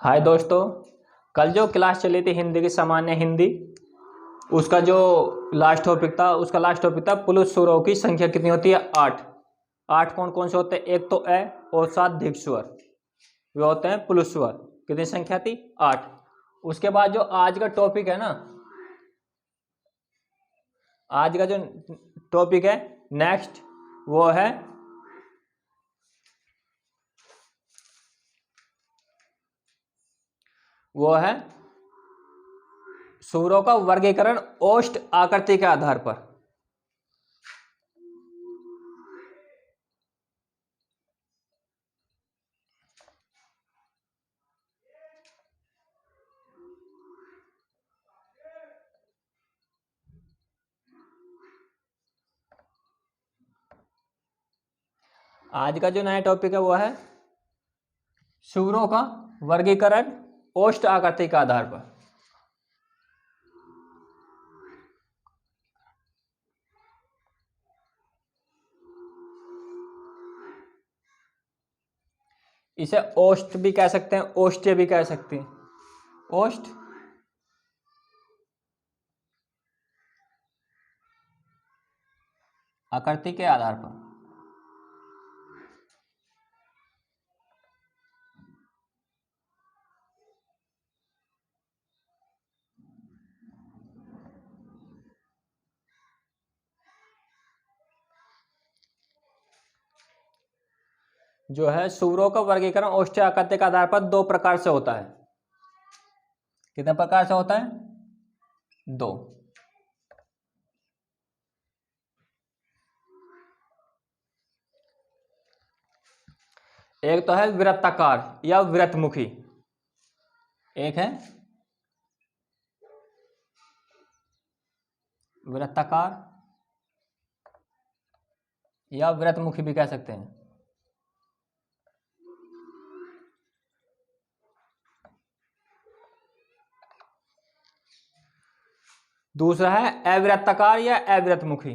हाय दोस्तों। कल जो क्लास चली थी हिंदी की सामान्य हिंदी, उसका जो लास्ट टॉपिक था पुरुष स्वरों की संख्या कितनी होती है? 8। 8 कौन कौन से होते हैं? एक तो ए और 7 दीर्घ स्वर, वे होते हैं पुरुष स्वर। कितनी संख्या थी? 8। उसके बाद जो आज का टॉपिक है ना, आज का जो टॉपिक है नेक्स्ट, वो है स्वरों का वर्गीकरण ओष्ठ आकृति के आधार पर। आज का जो नया टॉपिक है वो है स्वरों का वर्गीकरण ओष्ठ आकृति के आधार पर। इसे ओष्ठ भी कह सकते हैं, ओष्ठ्य भी कह सकते हैं। ओष्ठ आकृति के आधार पर। जो है स्वरों का वर्गीकरण ओष्ठ्य आकृति के आधार पर दो प्रकार से होता है। कितने प्रकार से होता है? दो। एक तो है वृत्ताकार या वृत्तमुखी। एक है वृत्ताकार या वृत्तमुखी भी कह सकते हैं। दूसरा है अवृत्ताकार या अवृत्तमुखी।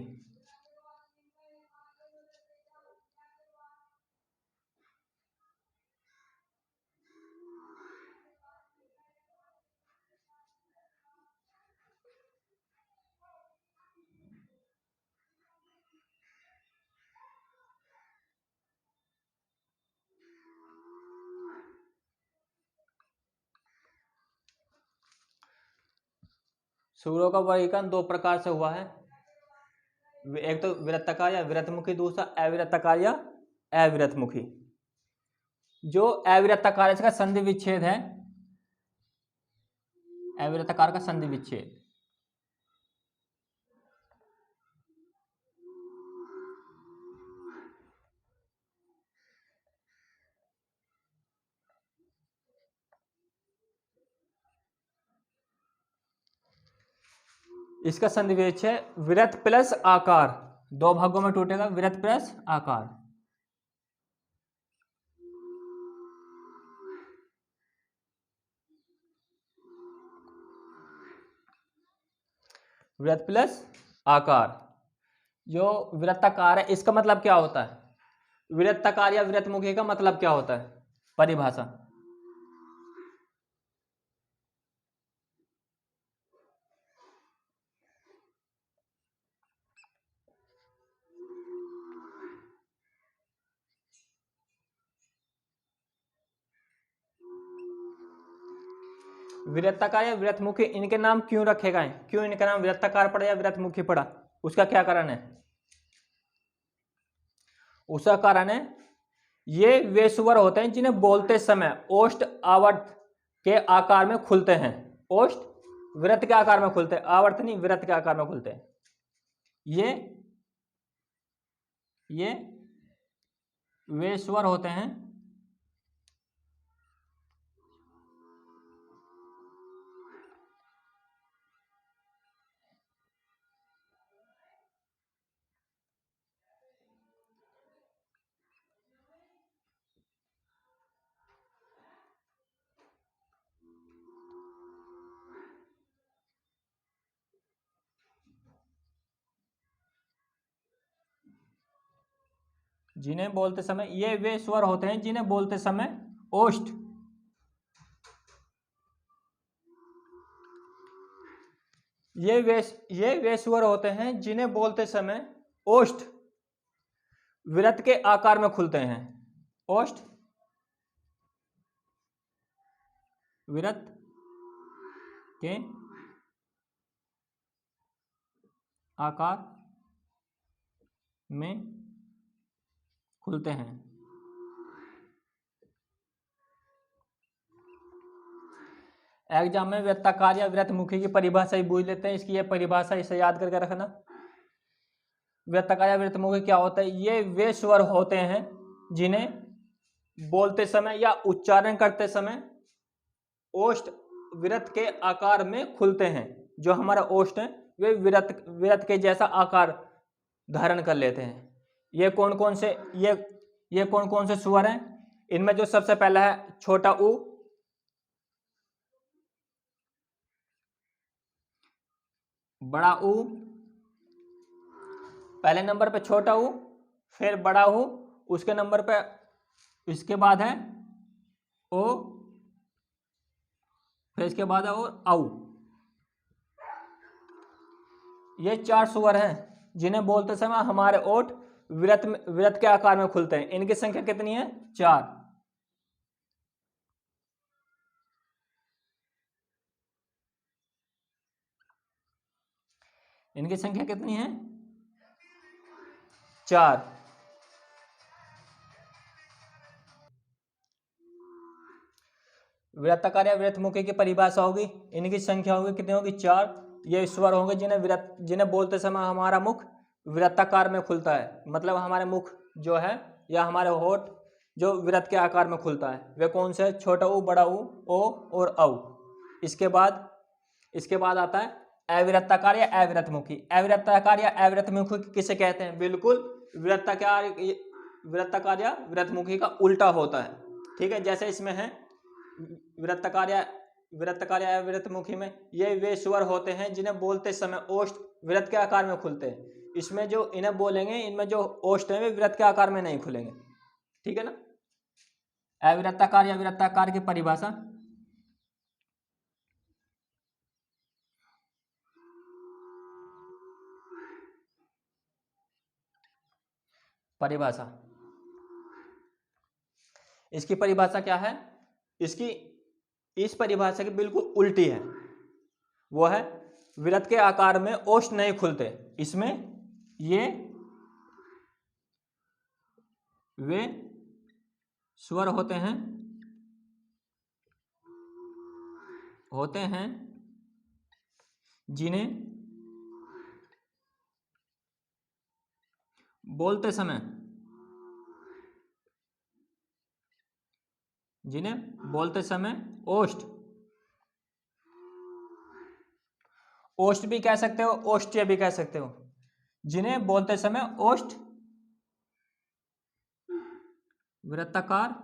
स्वरों का वर्गीकरण दो प्रकार से हुआ है। एक तो वृत्ताकार या वृत्तमुखी, दूसरा अवृत्ताकार या अवृत्तमुखी। जो अवृत्ताकार है इसका संधि विच्छेद है, अवृत्ताकार का संधि विच्छेद। इसका संधि विच्छेद वृत्त प्लस आकार, दो भागों में टूटेगा। वृत्त प्लस आकार। वृत्त प्लस आकार। जो वृत्ताकार है इसका मतलब क्या होता है? वृत्ताकार या वृत्तमुखी का मतलब क्या होता है? परिभाषा। वृत्ताकार या वृत्तमुखी, इनके नाम क्यों रखे गए? क्यों इनका नाम वृत्ताकार पड़ा या वृत्तमुखी पड़ा? उसका क्या कारण है? उसका कारण है ये वे स्वर होते हैं जिन्हें बोलते समय ओष्ठ आवर्त के आकार में खुलते हैं। ओष्ठ वृत्त के आकार में खुलते हैं, आवर्त नहीं, वृत्त के आकार में खुलते हैं। ये वे स्वर होते हैं जिन्हें बोलते समय, ये वे स्वर होते हैं जिन्हें बोलते समय ओष्ठ ये वे स्वर होते हैं जिन्हें बोलते समय ओष्ठ वृत्त के आकार में खुलते हैं। ओष्ठ वृत्त के आकार में खुलते हैं। एग्जाम में वृत्ताकार या वृत्तमुखी की परिभाषा ही पूछ लेते हैं, इसकी ये परिभाषा इसे याद करके रखना। वृत्ताकार या वृत्तमुखी क्या होता है? ये वे स्वर होते हैं जिन्हें बोलते समय या उच्चारण करते समय ओष्ठ वृत्त के आकार में खुलते हैं। जो हमारा ओष्ठ है वे वृत्त के जैसा आकार धारण कर लेते हैं। ये कौन कौन से स्वर हैं? इनमें जो सबसे पहला है छोटा ऊ, बड़ा ऊ, पहले नंबर पे छोटा ऊ, फिर बड़ा ऊ, उसके नंबर पे इसके बाद है ओ, फिर इसके बाद है और औ। ये 4 स्वर हैं जिन्हें बोलते समय हमारे ओठ वृत्त के आकार में खुलते हैं। इनकी संख्या कितनी है? 4। इनकी संख्या कितनी है? 4। वृत्ताकार या वृत्तमुखी की परिभाषा होगी, इनकी संख्या होगी कितनी होगी? 4। ये स्वर होंगे जिन्हें बोलते समय हमारा मुख वृत्ताकार में खुलता है। मतलब हमारे मुख जो है या हमारे होठ जो वृत्त के आकार में खुलता है। वे कौन से? छोटा ऊ, बड़ा ऊ, ओ और औ। इसके बाद आता है अवृत्ताकार या अवृत्तमुखी। अवृत्ताकार या अवृत्तमुखी किसे कहते हैं? बिल्कुल वृत्ताकार या वृत्तमुखी का उल्टा होता है। ठीक है, जैसे इसमें है वृत्ताकार या वृत्तमुखी में ये वे स्वर होते हैं जिन्हें बोलते समय ओष्ठ वृत्त के आकार में खुलते हैं। इसमें जो इन्हें बोलेंगे इनमें जो ओष्ठ है वे वृत्त के आकार में नहीं खुलेंगे। ठीक है ना। अवृत्ताकार या वृत्ताकार की परिभाषा, इसकी परिभाषा क्या है? इस परिभाषा की बिल्कुल उल्टी है। वो है वृत्त के आकार में ओष्ठ नहीं खुलते। इसमें ये वे स्वर होते हैं जिन्हें बोलते समय ओष्ठ भी कह सकते हो, ओष्ठ्य भी कह सकते हो। जिन्हें बोलते समय ओष्ठ वृत्ताकार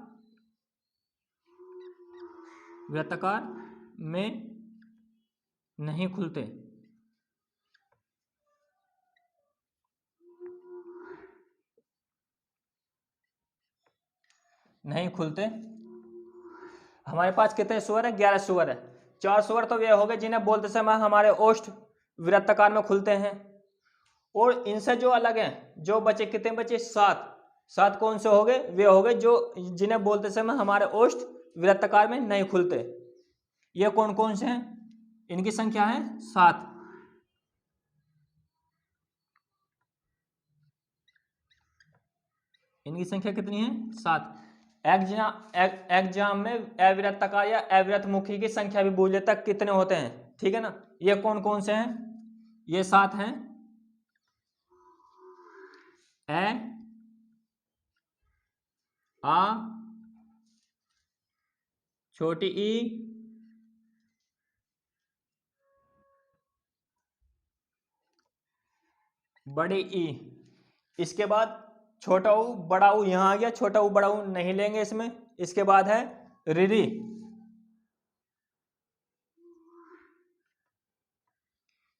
में नहीं खुलते। हमारे पास कितने स्वर है? 11 स्वर है। 4 स्वर तो वे हो गए जिन्हें बोलते समय हमारे ओष्ठ वृत्ताकार में खुलते हैं। और इनसे जो अलग हैं, जो बचे कितने बचे? 7 कौन से हो गए? वे हो गए जो जिन्हें बोलते समय हमारे ओष्ठ वृत्ताकार में नहीं खुलते। ये कौन कौन से हैं? इनकी संख्या है 7। इनकी संख्या कितनी है? 7। एग्जाम में अवृत्ताकार या अवृत्तमुखी की संख्या भी पूछ लेता कितने होते हैं। ठीक है ना। ये कौन कौन से हैं? ये 7 हैं। ए, आ, छोटी ई, बड़ी ई। इसके बाद छोटा ऊ, बड़ा ऊ यहां आ गया। छोटा ऊ बड़ा ऊ नहीं लेंगे इसमें। इसके बाद है रिरी।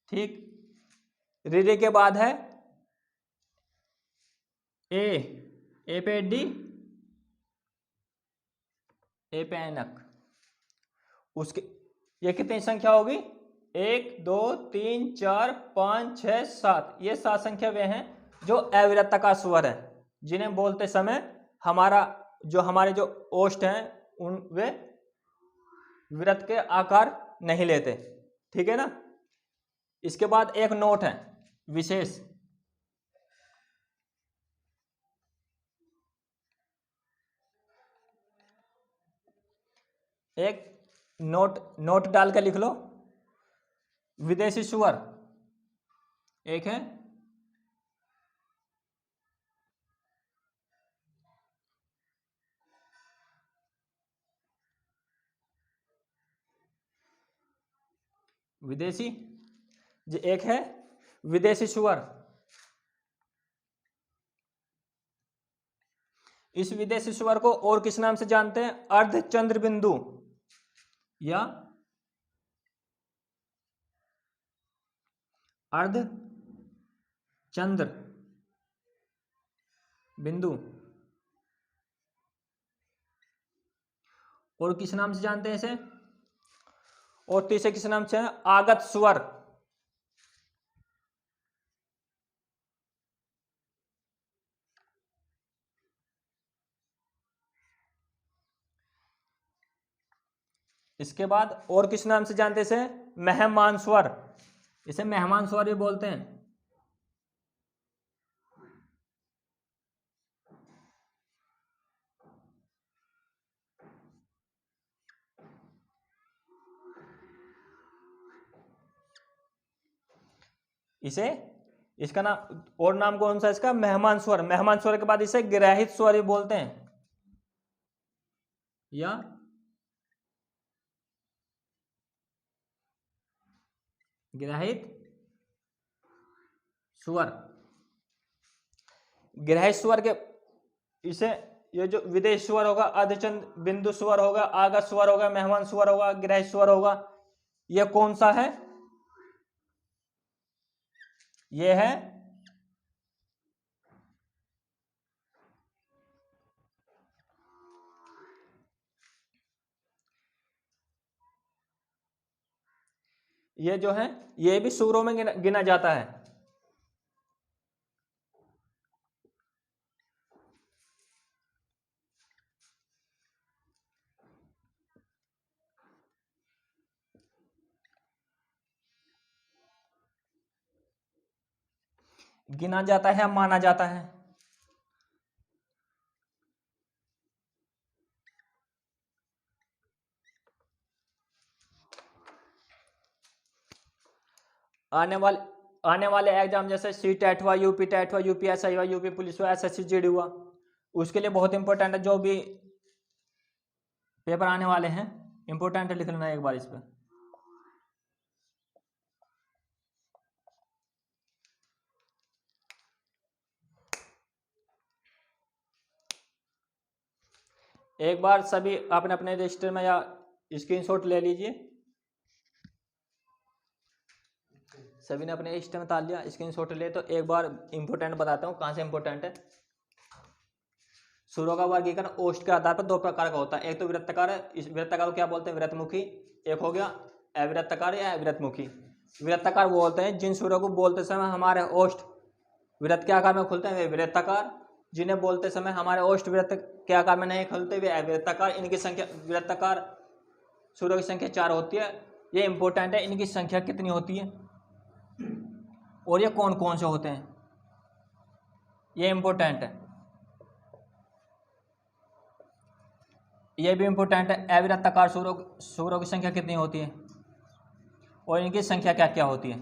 ठीक। रिरी के बाद है ए पे डी, ए पे एनक। उसके ये कितनी संख्या होगी? 1 2 3 4 5 6 7, ये 7 संख्या वे हैं जो अविरताकार स्वर है, जिन्हें बोलते समय हमारे जो ओष्ठ हैं वे वृत्त के आकार नहीं लेते। ठीक है ना। इसके बाद एक नोट है विशेष। एक नोट डाल के लिख लो। विदेशी सुअर एक है, विदेशी जो एक है विदेशी सुअर। इस विदेशी सुअर को और किस नाम से जानते हैं? अर्धचंद्र बिंदु या अर्धचंद्र बिंदु। और किस नाम से जानते हैं इसे? और तीसरे किस नाम से है? आगत स्वर। इसके बाद और किस नाम से जानते हैं इसे? मेहमान स्वर। इसे मेहमान स्वर भी बोलते हैं। इसका नाम और नाम कौन सा इसका? मेहमान स्वर। मेहमान स्वर के बाद इसे ग्राहित स्वर भी बोलते हैं या ग्राहित स्वर। ग्राहित स्वर के इसे ये जो विदेश स्वर होगा, अर्धचंद्र बिंदु स्वर होगा, आगत स्वर होगा, मेहमान स्वर होगा, ग्राहित स्वर होगा, ये कौन सा है? ये है ये जो है ये भी सुरों में गिना जाता है। गिना जाता है, माना जाता है। आने वाले एग्जाम जैसे सी टेट हुआ, यूपी टेट हुआ, यूपीएसआई हुआ, यूपी पुलिस हुआ, एसएससी जीडी हुआ, उसके लिए बहुत इंपॉर्टेंट है। जो भी पेपर आने वाले हैं इंपॉर्टेंट लिख लेना एक बार इस पर। एक बार सभी अपने अपने रजिस्टर में या स्क्रीनशॉट ले लीजिए। सभी ने अपने रजिस्टर में डाल लिया, स्क्रीनशॉट ले। तो एक बार इंपॉर्टेंट बताता हूँ कहाँ से इंपॉर्टेंट है। सुरों का वर्गीकरण ओष्ठ के आधार पर दो प्रकार का होता है। एक तो वृत्ताकार है, इस वृत्ताकार को क्या बोलते हैं? वृत्तमुखी। एक हो गया अवृत्ताकार या अवृत्तमुखी। वृत्ताकार वो होते हैं जिन सुरों को बोलते समय हमारे ओष्ठ वृत्त के आकार में खुलते हैं, वे वृत्ताकार। जिन्हें बोलते समय हमारे ओष्ठ वृत्त के आकार में नहीं खुलते, वे अवृत्ताकार। इनकी संख्या वृत्ताकार सुरों की संख्या 4 होती है। ये इंपॉर्टेंट है, इनकी संख्या कितनी होती है और ये कौन कौन से होते हैं, ये इंपॉर्टेंट है। ये भी इंपॉर्टेंट है, अवृत्ताकार सुरों की संख्या कितनी होती है और इनकी संख्या क्या क्या होती है।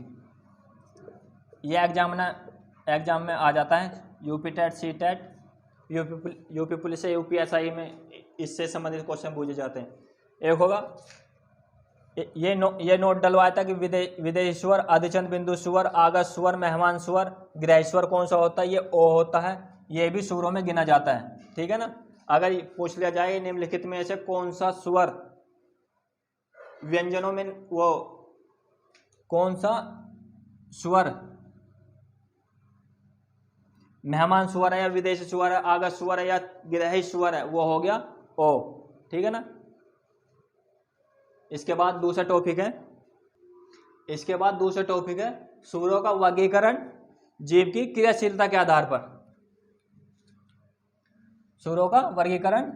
ये एग्जाम में आ जाता है। UP TET, C TET, UP police से यूपीएसआई में इससे संबंधित क्वेश्चन पूछे जाते हैं। एक होगा ये नोट डलवाया था कि विदेशी स्वर, अधिचंद बिंदु स्वर, आगत स्वर, मेहमान स्वर, ग्राह्य स्वर कौन सा होता है? ये ओ होता है। ये भी सुरों में गिना जाता है। ठीक है ना। अगर पूछ लिया जाए निम्नलिखित में से कौन सा स्वर व्यंजनों में वो कौन सा स्वर मेहमान स्वर है या विदेशी स्वर है, आगत स्वर है या ग्राह्य स्वर है, वो हो गया ओ। ठीक है ना। इसके बाद दूसरा टॉपिक है इसके बाद दूसरा टॉपिक है सूरों का वर्गीकरण जीव की क्रियाशीलता के आधार पर। सूरों का वर्गीकरण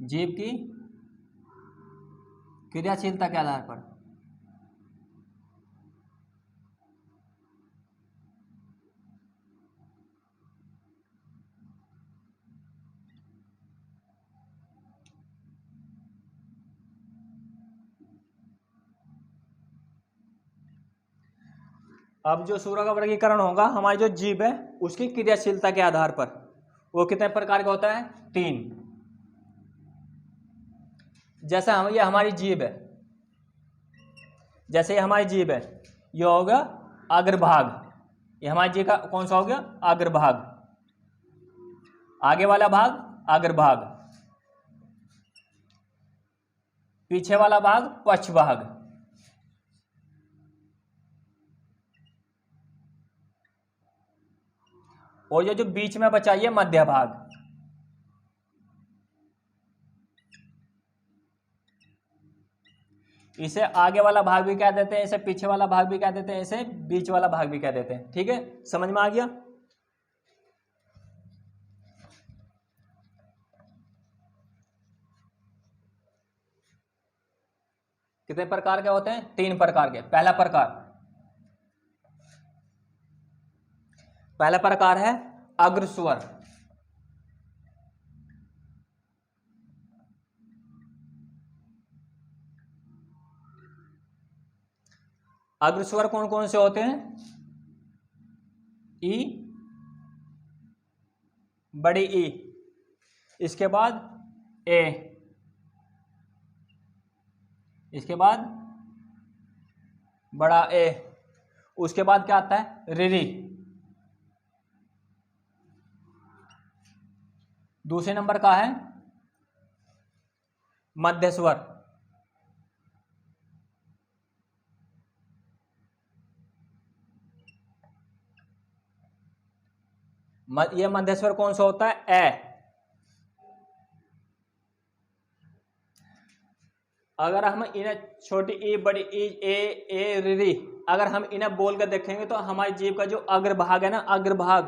जीव की क्रियाशीलता के आधार पर। अब जो सूरों का वर्गीकरण होगा हमारी जो जीव है उसकी क्रियाशीलता के आधार पर, वो कितने प्रकार का होता है? 3। जैसे ये हमारी जीभ है, जैसे ये हमारी जीभ है, ये होगा अग्रभाग, ये हमारी जीभ का कौन सा हो गया? अग्रभाग। आगे वाला भाग अग्रभाग, पीछे वाला भाग पक्षभाग, और ये जो बीच में बचा ये मध्य भाग। इसे आगे वाला भाग भी कह देते हैं, इसे पीछे वाला भाग भी कह देते हैं, इसे बीच वाला भाग भी कह देते हैं। ठीक है, समझ में आ गया? कितने प्रकार के होते हैं? 3 प्रकार के। पहला प्रकार है अग्रस्वर। अग्रस्वर कौन कौन से होते हैं? ई, बड़ी ई, इसके बाद ए, इसके बाद बड़ा ए, उसके बाद क्या आता है? रिरी। दूसरे नंबर का है मध्यस्वर। ये मध्यस्वर कौन सा होता है? ए। अगर हम इन्हें छोटी ई, बड़ी ई, ए, रिरी, अगर हम इन्हें बोल कर देखेंगे तो हमारी जीभ का जो अग्रभाग है ना, अग्रभाग,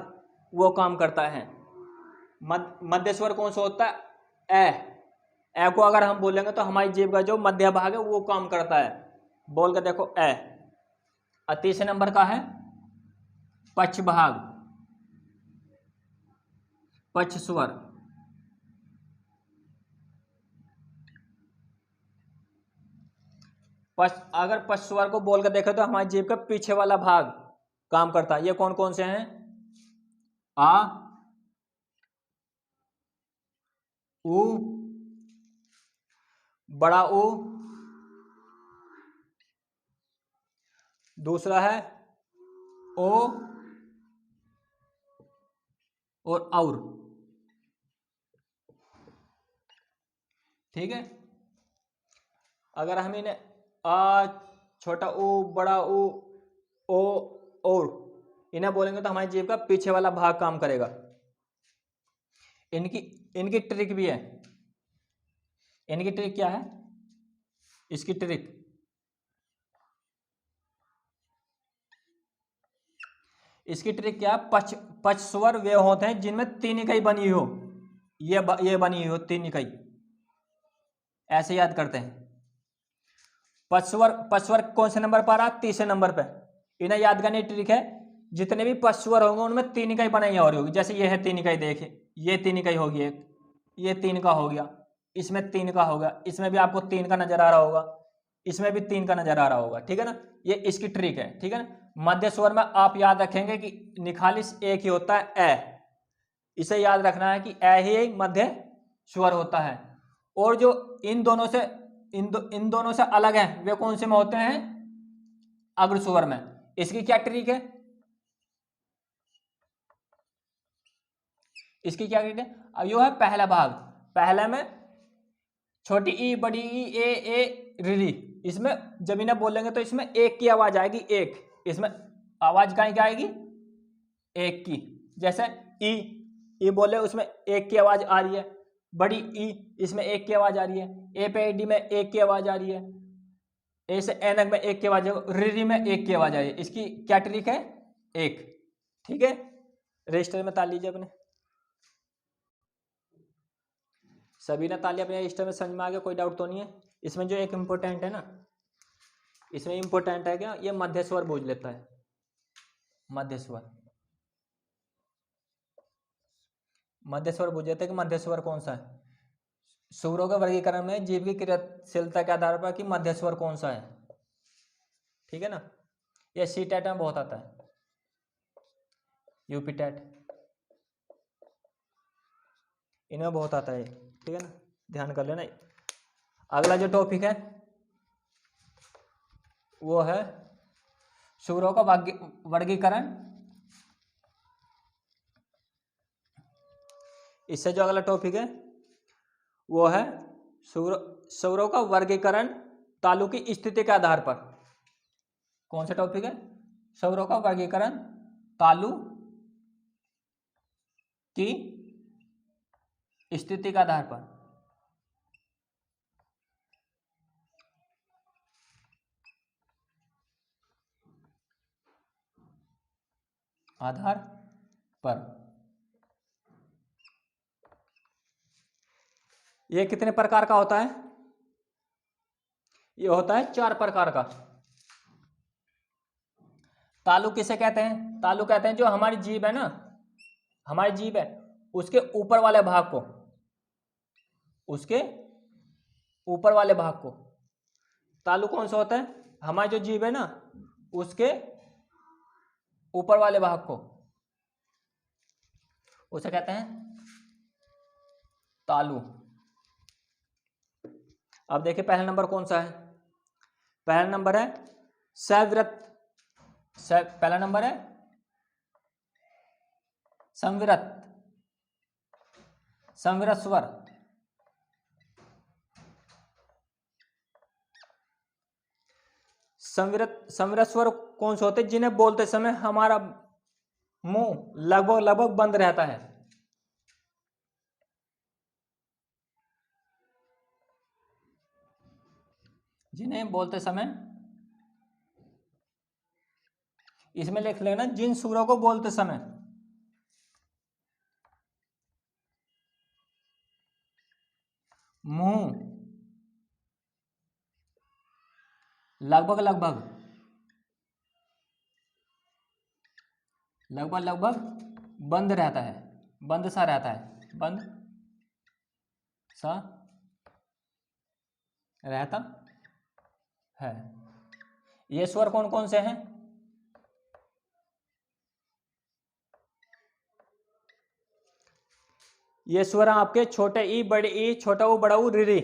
वो काम करता है। मध्यस्वर कौन सा होता है? ए को अगर हम बोलेंगे तो हमारी जीभ का जो मध्य भाग है वो काम करता है। बोल कर देखो ए। और तीसरे नंबर का है पक्ष भाग, पक्ष स्वर। अगर पक्ष स्वर को बोल कर देखे तो हमारी जीभ का पीछे वाला भाग काम करता है। ये कौन कौन से हैं? आ, उ, बड़ा उ, दूसरा है ओ और। ठीक है, अगर हम इन्हें आ, छोटा ऊ, बड़ा ऊ, ओ और इन्हें बोलेंगे तो हमारी जीभ का पीछे वाला भाग काम करेगा। इनकी ट्रिक भी है। इनकी ट्रिक क्या है? इसकी ट्रिक, इसकी ट्रिक क्या है? पक्ष स्वर वे होते हैं जिनमें 3 इकाई बनी हो। ये बनी हो 3 इकाई, ऐसे याद करते हैं। पक्ष स्वर कौन से नंबर पर आ? तीसरे नंबर पे। इन्हें याद करने की ट्रिक है, जितने भी पक्ष स्वर होंगे उनमें 3 इकाई बनाई हो रही होगी। जैसे ये है 3 इकाई, देखे ये 3 इकाई होगी, एक ये 3 का हो गया, इसमें 3 का होगा, इसमें भी आपको 3 का नजर आ रहा होगा, इसमें भी 3 का नजर आ रहा होगा। ठीक है ना, ये इसकी ट्रिक है। ठीक है ना, मध्य स्वर में आप याद रखेंगे कि निखालिस एक ही होता है, ए। इसे याद रखना है कि ए ही एक मध्य स्वर होता है। और जो इन दोनों से अलग है वे कौन से में होते हैं? अग्र स्वर में। इसकी क्या ट्रिक है? इसकी क्या ट्रिक है? अब यो है पहला भाग। पहले में छोटी ई, बड़ी ई, ए, रिरी, इसमें जब इन्हें बोलेंगे तो इसमें एक की आवाज आएगी, एक। इसमें आवाज कहाँ की आएगी? एक की। जैसे ई बोले उसमें एक की आवाज आ रही है, बड़ी ई, इसमें एक की आवाज आ रही है। ए पे डी में एक की आवाज आ रही है। ए से एनक में एक की आवाज, री में एक की आवाज आ रही है। इसकी क्या ट्रिक है? एक। ठीक है, रजिस्टर में ताल लीजिए अपने सभी ने ताली अपने रजिस्टर में। समझ में आ गया? कोई डाउट तो नहीं है? इसमें जो एक इंपॉर्टेंट है ना, इसमें इंपॉर्टेंट है क्या, ये मध्य स्वर बूझ लेता है। मध्य स्वर, मध्य स्वर बूझ लेता है कि मध्य स्वर कौन सा है। स्वरों के वर्गीकरण में जीव की क्रियाशीलता के आधार पर कि मध्य स्वर कौन सा है। ठीक है ना, ये सी टेट में बहुत आता है, यूपी टेट, इनमें बहुत आता है। ठीक है ना, ध्यान कर लेना। अगला जो टॉपिक है वो है स्वरों का वर्गीकरण। इससे जो अगला टॉपिक है वो है स्वरों का वर्गीकरण तालु की स्थिति के आधार पर। कौन सा टॉपिक है? स्वरों का वर्गीकरण तालु की स्थिति के आधार पर। आधार पर ये कितने प्रकार का होता है? ये होता है 4 प्रकार का। तालु किसे कहते हैं? तालु कहते हैं जो हमारी जीभ है ना, हमारी जीभ है उसके ऊपर वाले भाग को, उसके ऊपर वाले भाग को। तालु कौन सा होता है? हमारी जो जीभ है ना उसके ऊपर वाले भाग को, उसे कहते हैं तालु। अब देखिए पहला नंबर कौन सा है? पहला नंबर है सविरत। पहला नंबर है संविरत, संविरत स्वर। संविरत स्वर कौन से होते हैं? जिन्हें बोलते समय हमारा मुंह लगभग लगभग बंद रहता है। जिन्हें बोलते समय, इसमें लिख लेना जिन सुरों को बोलते समय मुंह लगभग लगभग लगभग लगभग बंद रहता है, बंद सा रहता है, बंद सा रहता है। ये स्वर कौन कौन से हैं? ये स्वर आपके छोटे ई, बड़े ई, छोटा ऊ, बड़ा ऊ, री।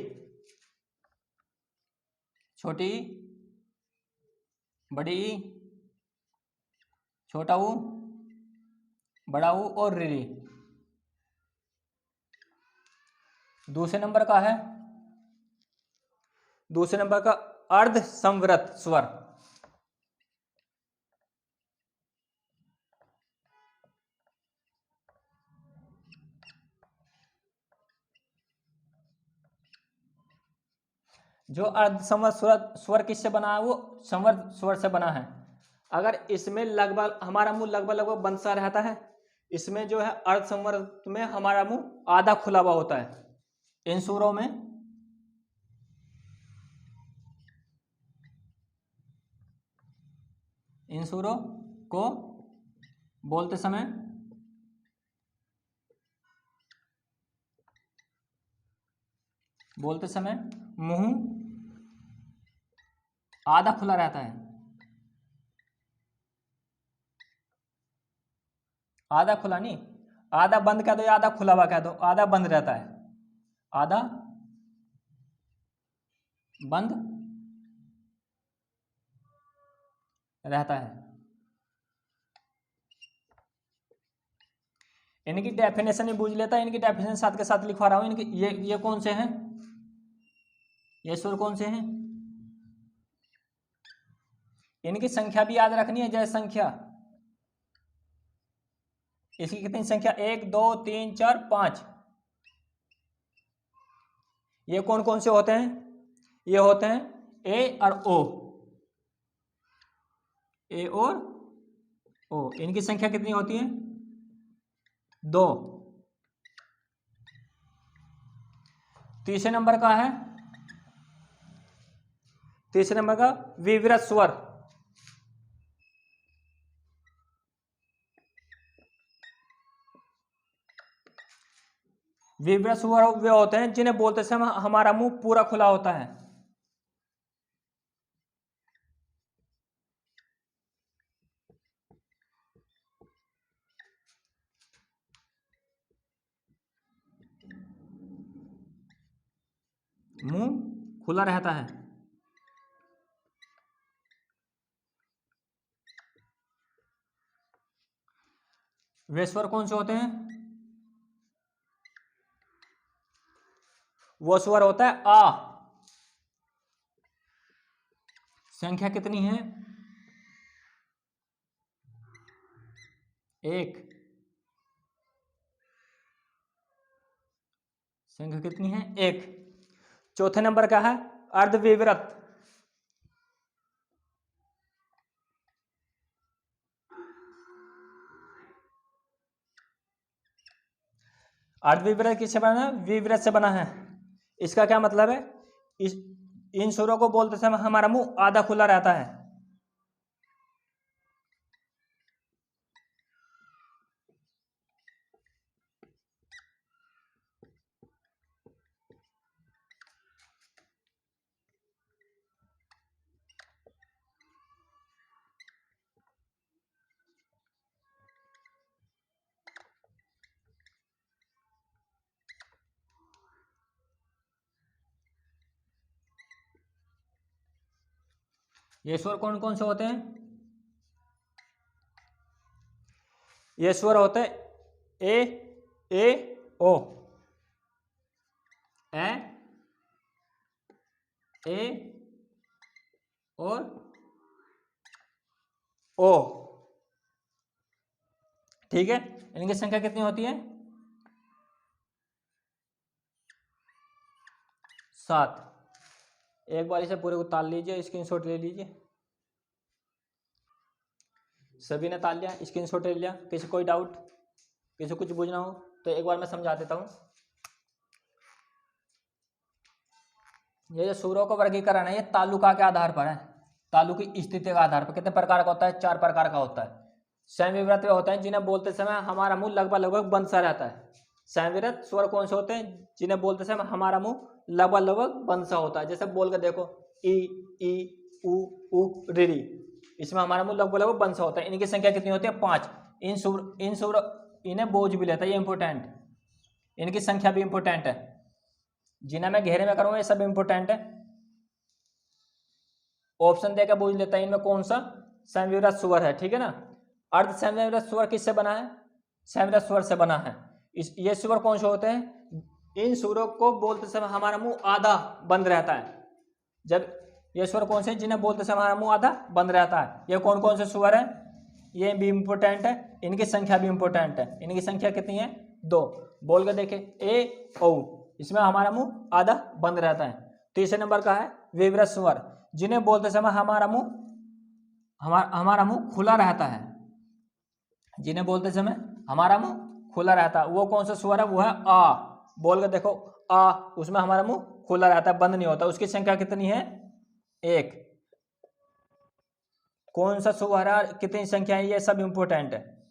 छोटी ई, बड़ी ई, छोटा ऊ, बड़ा ऊ और री। दूसरे नंबर का है, दूसरे नंबर का अर्ध संवृत स्वर। जो अर्ध संवृत स्वर किससे बना है? वो संवृत स्वर से बना है। अगर इसमें लगभग हमारा मुंह लगभग लगभग बंद सा रहता है, इसमें जो है अर्ध संवृत में हमारा मुंह आधा खुला हुआ होता है। इन सुरों में इन सुरों को बोलते समय मुंह आधा खुला रहता है। आधा खुला नहीं, आधा बंद कह दो या आधा खुला हुआ कह दो, आधा बंद रहता है, आधा बंद रहता है। इनकी डेफिनेशन ही बूझ लेता है, इनकी डेफिनेशन साथ के साथ लिखवा रहा हूं। इनकी ये कौन से हैं? ये स्वर कौन से हैं? इनकी संख्या भी याद रखनी है। जैसे संख्या, इसकी कितनी संख्या? 1 2 3 4 5। ये कौन कौन से होते हैं? ये होते हैं ए और ओ, ए और ओ। इनकी संख्या कितनी होती है? 2। तीसरे नंबर का है, तीसरे नंबर का विवृत स्वर। विवृत स्वर वे होते हैं जिन्हें बोलते समय हमारा मुंह पूरा खुला होता है। मुंह खुला रहता है। वे स्वर कौन से होते हैं? वो स्वर होता है आ। संख्या कितनी है? 1। संख्या कितनी है? 1। चौथे नंबर का है अर्धविवृत। अर्धविवृत किससे बना है? विवृत से बना है। इसका क्या मतलब है? इस इन सुरों को बोलते समय हमारा मुंह आधा खुला रहता है। ये स्वर कौन कौन से होते हैं? ये स्वर होते हैं ए ओ। ए और ओ। ठीक है, इनकी संख्या कितनी होती है? 7। एक बार इसे पूरे को ताल लीजिए, स्क्रीनशॉट ले लीजिए। सभी ने ताल लिया, स्क्रीनशॉट ले लिया। किसी कोई डाउट, किसी कुछ पूछना हो तो एक बार मैं समझा देता हूँ। ये जो सूरों का वर्गीकरण है ये तालुका के आधार पर है, तालु की स्थिति के आधार पर। कितने प्रकार का होता है? 4 प्रकार का होता है। संविवृत होते हैं जिन्हें बोलते समय हमारा मुंह लगभग बंद सा रहता है। संविवृत स्वर कौन से होते हैं? जिन्हें बोलते समय हमारा मुंह लगभग बंद सा होता है। जैसे बोल के देखो, ई उ री री, इसमें हमारा मुंह लगभग बंद सा होता है। इनकी संख्या कितनी होती है? 5। इन सुर इन्हें बोझ भी लेता है, ये इंपोर्टेंट। इनकी संख्या भी इंपोर्टेंट है। जिन्हें मैं घेरे में करूंगा ये सब इंपोर्टेंट है। ऑप्शन देकर बोझ लेता है इनमें कौन सा संविवृत स्वर है। ठीक है ना। अर्ध संविवृत स्वर किससे बना है? संविवृत स्वर से बना है। ये स्वर कौन से होते हैं? इन स्वरों को बोलते समय हमारा मुंह आधा बंद रहता है। जब ये स्वर कौन से जिन्हें बोलते समय हमारा मुंह आधा बंद रहता है? ये कौन कौन से स्वर है? ये भी इंपोर्टेंट है, इनकी संख्या भी इंपोर्टेंट है। इनकी संख्या कितनी है? 2। बोल कर देखे, ए ओ, इसमें हमारा मुंह आधा बंद रहता है। तीसरे नंबर का है विवृत स्वर, जिन्हें बोलते समय हमारा मुंह खुला रहता है। जिन्हें बोलते समय हमारा मुंह खुला रहता है, वो कौन सा स्वर है? वो है आ। बोल कर देखो, आ, उसमें हमारा मुंह खुला रहता है, बंद नहीं होता। उसकी संख्या कितनी है? 1। कौन सा स्वर है, कितनी संख्या है, ये सब इंपोर्टेंट है।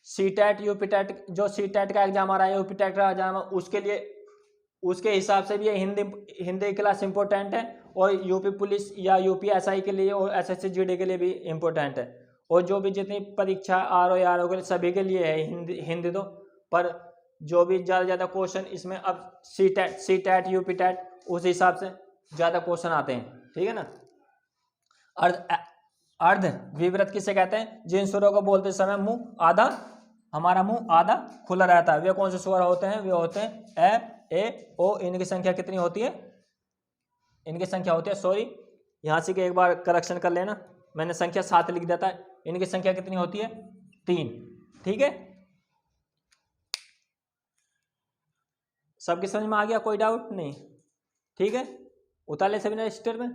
सीटेट यूपीटेट, जो सीटेट का एग्जाम आ रहा है, यूपीटेट का एग्जाम, उसके लिए उसके हिसाब से भी ये हिंदी क्लास इंपॉर्टेंट है। और यूपी पुलिस या यूपी एसआई के लिए और एसएससी जीडी के लिए भी इंपॉर्टेंट है। और जो भी जितनी परीक्षा आरओ के लिए सभी के लिए है हिंदी तो। पर जो भी ज़्यादा क्वेश्चन इसमें अब सीटेट यूपीटेट उस हिसाब से ज़्यादा क्वेश्चन आते हैं। ठीक है ना। अर्ध विवृत किसे कहते हैं? जिन स्वरों को बोलते समय हमारा मुंह आधा खुला रहता है। वे कौन से स्वर होते हैं? वे होते हैं ए ओ। इनकी संख्या कितनी होती है? इनकी संख्या होती है, सॉरी यहां से एक बार करेक्शन कर लेना, मैंने संख्या 7 लिख देता है। इनकी संख्या कितनी होती है? 3। ठीक है। सबकी समझ में आ गया, कोई डाउट नहीं? ठीक है, उतार ले सभी ने रजिस्टर में।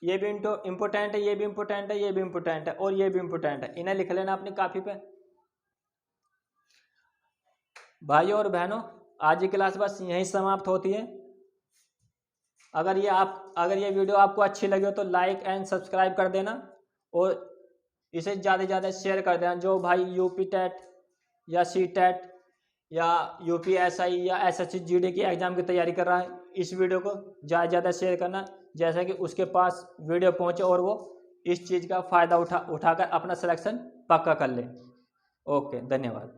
ये भी इम्पोर्टेंट है, ये भी इम्पोर्टेंट है, ये भी इम्पोर्टेंट है और ये भी इम्पोर्टेंट है, इन्हें लिख लेना अपनी कॉपी पे। भाइयों और बहनों, आज की क्लास बस यहीं समाप्त होती है। अगर ये वीडियो आपको अच्छी लगी हो तो लाइक एंड सब्सक्राइब कर देना और इसे ज़्यादा से ज़्यादा शेयर कर देना। जो भाई यूपी टेट या सी टेट या यूपी एसआई या एसएससी जीडी की एग्ज़ाम की तैयारी कर रहा है, इस वीडियो को ज़्यादा से ज़्यादा शेयर करना, जैसे कि उसके पास वीडियो पहुँचे और वो इस चीज़ का फ़ायदा उठाकर अपना सिलेक्शन पक्का कर ले। ओके, धन्यवाद।